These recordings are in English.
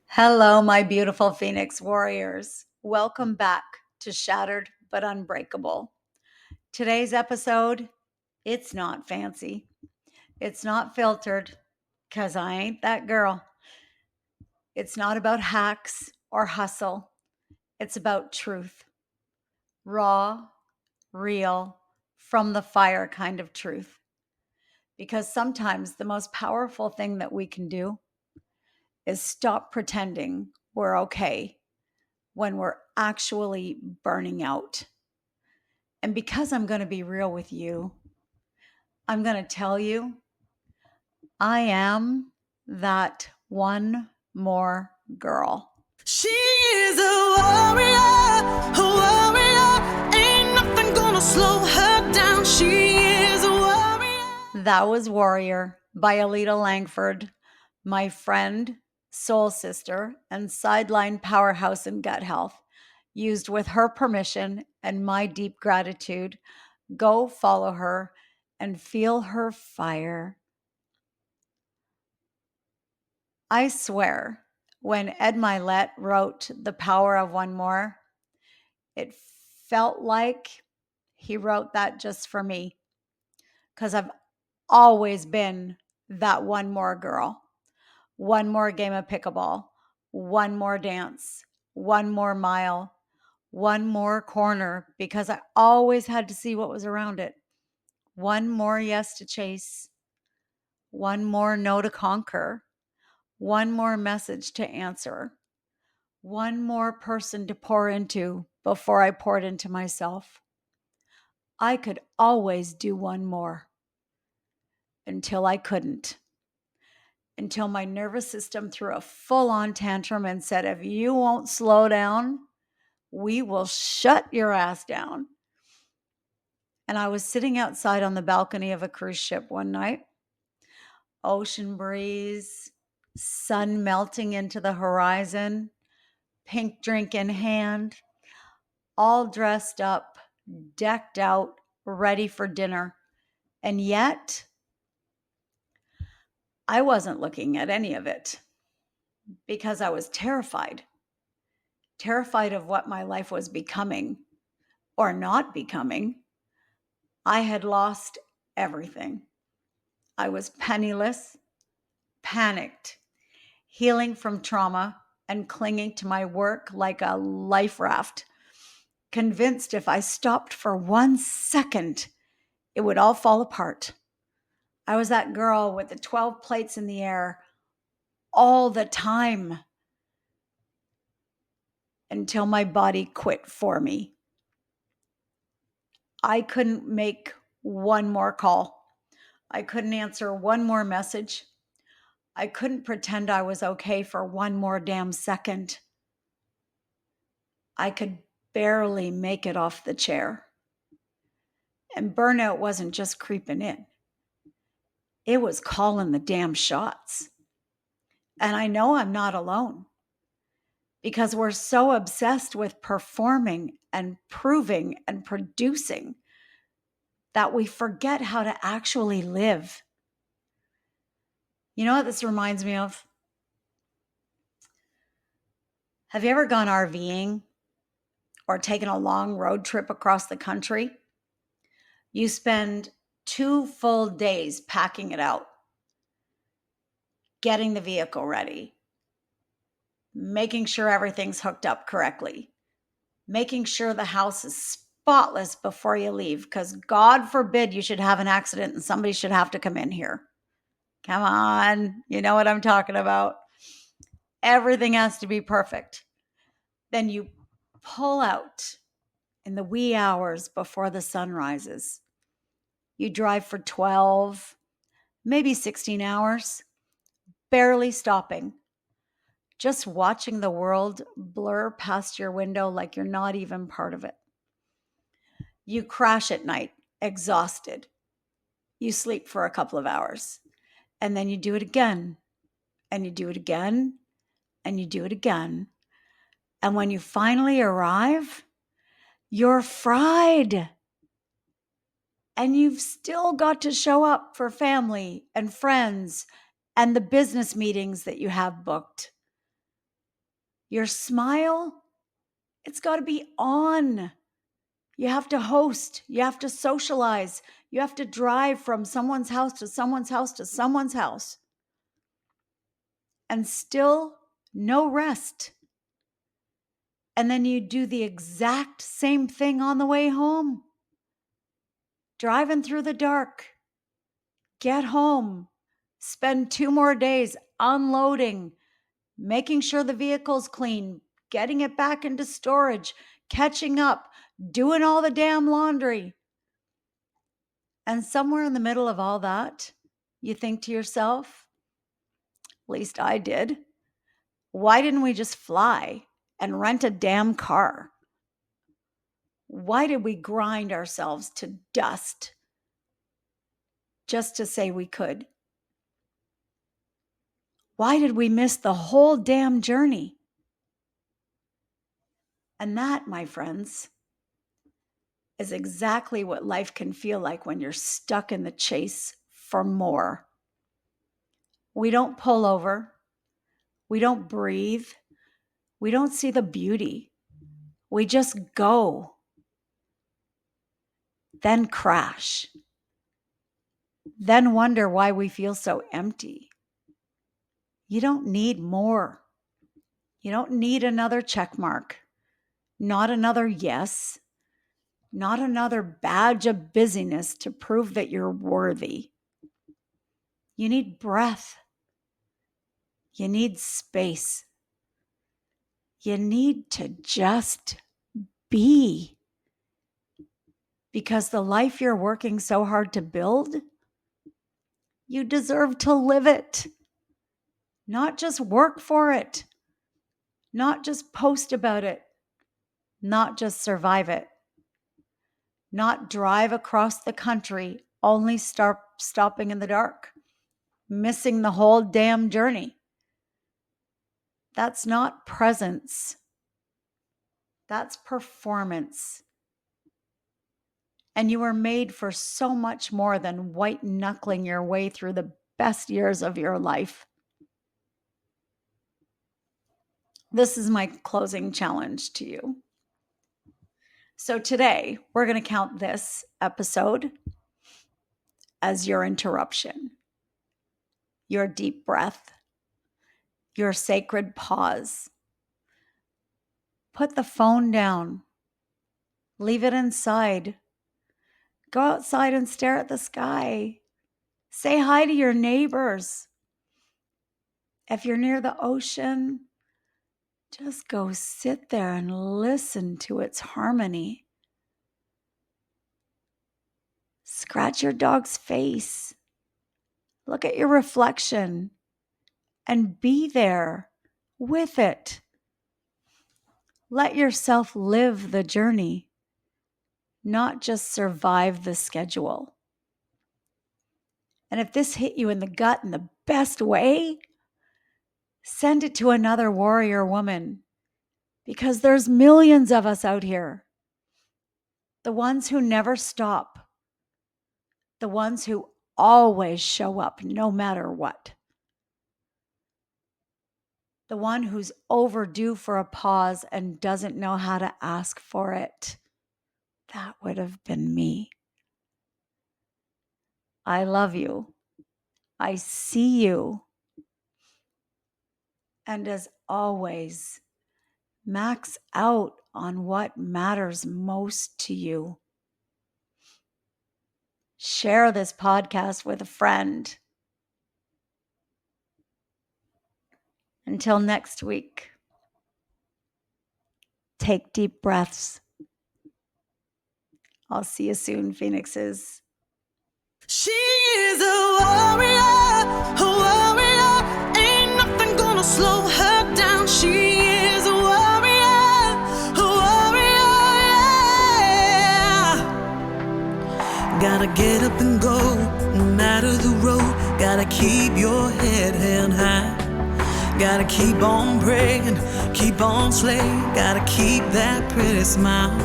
Hello, my beautiful Phoenix warriors. Welcome back to Shattered but Unbreakable. Today's episode, it's not fancy. It's not filtered because I ain't that girl. It's not about hacks or hustle. It's about truth. Raw, real, from the fire kind of truth. Because sometimes the most powerful thing that we can do is stop pretending we're okay when we're actually burning out. And because I'm going to be real with you, I'm going to tell you I am that one more girl. She is a warrior, ain't nothing gonna slow her down. She is a warrior. That was Warrior by Alita Langford, my friend, soul sister, and sideline powerhouse in gut health, used with her permission and my deep gratitude. Go follow her and feel her fire. I swear, when Ed Milet wrote The Power of One More, it felt like he wrote that just for me because I've always been that one more girl, one more game of pickleball, one more dance, one more mile, one more corner because I always had to see what was around it. One more yes to chase, one more no to conquer, one more message to answer, one more person to pour into before I poured into myself. I could always do one more until I couldn't, until my nervous system threw a full on tantrum and said, if you won't slow down, we will shut your ass down. And I was sitting outside on the balcony of a cruise ship one night, ocean breeze, sun melting into the horizon, pink drink in hand, all dressed up, decked out, ready for dinner. And yet, I wasn't looking at any of it because I was terrified of what my life was becoming or not becoming. I had lost everything. I was penniless, panicked, healing from trauma, and clinging to my work like a life raft, convinced if I stopped for 1 second, it would all fall apart. I was that girl with the 12 plates in the air all the time until my body quit for me. I couldn't make one more call. I couldn't answer one more message. I couldn't pretend I was okay for one more damn second. I could barely make it off the chair. And burnout wasn't just creeping in. It was calling the damn shots. And I know I'm not alone because we're so obsessed with performing and proving and producing that we forget how to actually live. You know what this reminds me of? Have you ever gone RVing or taken a long road trip across the country? You spend 2 full days packing it out, getting the vehicle ready, making sure everything's hooked up correctly, making sure the house is spotless before you leave, because God forbid you should have an accident and somebody should have to come in here. Come on, you know what I'm talking about. Everything has to be perfect. Then you pull out in the wee hours before the sun rises. You drive for 12, maybe 16 hours, barely stopping, just watching the world blur past your window like you're not even part of it. You crash at night, exhausted. You sleep for a couple of hours, and then you do it again, and you do it again, and you do it again. And when you finally arrive, you're fried. And you've still got to show up for family and friends and the business meetings that you have booked. Your smile, it's got to be on. You have to host, you have to socialize, you have to drive from someone's house to someone's house to someone's house, and still no rest. And then you do the exact same thing on the way home. Driving through the dark, get home, spend 2 more days unloading, making sure the vehicle's clean, getting it back into storage, catching up, doing all the damn laundry. And somewhere in the middle of all that, you think to yourself, at least I did, why didn't we just fly and rent a damn car? Why did we grind ourselves to dust just to say we could? Why did we miss the whole damn journey? And that, my friends, is exactly what life can feel like when you're stuck in the chase for more. We don't pull over. We don't breathe. We don't see the beauty. We just go. Then crash. Then wonder why we feel so empty. You don't need more. You don't need another check mark. Not another yes. Not another badge of busyness to prove that you're worthy. You need breath. You need space. You need to just be. Because the life you're working so hard to build, you deserve to live it. Not just work for it. Not just post about it. Not just survive it. Not drive across the country, only stopping in the dark, missing the whole damn journey. That's not presence. That's performance. And you were made for so much more than white knuckling your way through the best years of your life. This is my closing challenge to you. So today, we're going to count this episode as your interruption, your deep breath, your sacred pause. Put the phone down. Leave it inside. Go outside and stare at the sky. Say hi to your neighbors. If you're near the ocean, just go sit there and listen to its harmony. Scratch your dog's face. Look at your reflection and be there with it. Let yourself live the journey, not just survive the schedule. And if this hit you in the gut in the best way, send it to another warrior woman, because there's millions of us out here. The ones who never stop. The ones who always show up no matter what. The one who's overdue for a pause and doesn't know how to ask for it. That would have been me. I love you. I see you. And as always, max out on what matters most to you. Share this podcast with a friend. Until next week, take deep breaths. I'll see you soon, Phoenixes. She is a warrior, ain't nothing gonna slow her down. She is a warrior, yeah. Gotta get up and go, no matter the road. Gotta keep your head held high. Gotta keep on praying, keep on slaying. Gotta keep that pretty smile.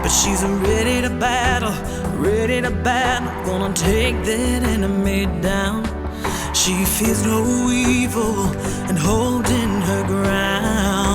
But she's ready to battle, gonna take that enemy down. She feels no evil and holding her ground.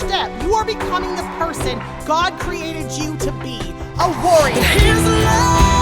step. You are becoming the person God created you to be, a warrior. Here's love.